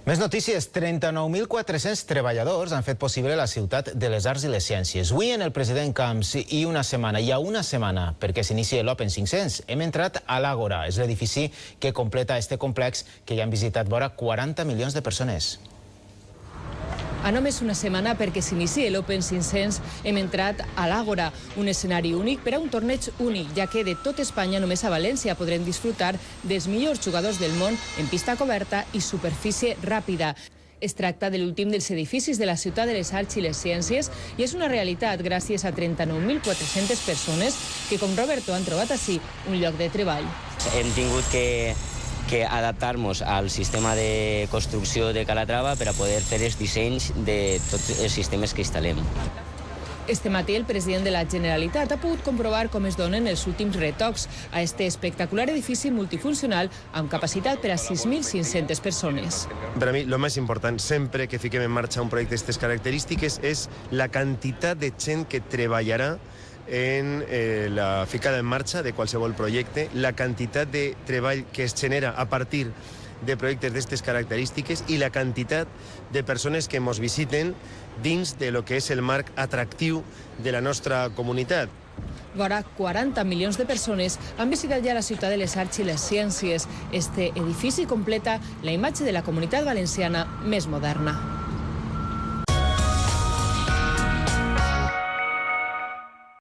Més notícies. 39.400 treballadors han fet possible la ciutat de les arts i les ciències. Avui en el president Camps i una setmana perquè s'inicia l'Open 500, hem entrat a l'Àgora. És l'edifici que completa este complex que ja han visitat vora 40 milions de persones. A només una setmana perquè s'inicia l'Open 500 hem entrat a l'Àgora, un escenari únic per a un torneig únic, ja que de tot Espanya només a València podrem disfrutar dels millors jugadors del món en pista coberta i superfície ràpida. Es tracta de l'últim dels edificis de la ciutat de les arts i les ciències i és una realitat gràcies a 39.400 persones que, com Roberto, han trobat ací un lloc de treball. Hem tingut que adaptar-nos al sistema de construcció de Calatrava per a poder fer els dissenys de tots els sistemes que instal·lem. Este matí el president de la Generalitat ha pogut comprovar com es donen els últims retocs a este espectacular edifici multifuncional amb capacitat per a 6.500 persones. Per a mi, el més important, sempre que fiquem en marxa un projecte d'aquestes característiques, és la quantitat de gent que treballarà en la ficada en marxa de qualsevol projecte, la quantitat de treball que es genera a partir de projectes d'aquestes característiques i la quantitat de persones que ens visiten dins de lo que és el marc atractiu de la nostra comunitat. Vora 40 milions de persones han visitat ja la ciutat de les arts i les ciències. Este edifici completa la imatge de la comunitat valenciana més moderna.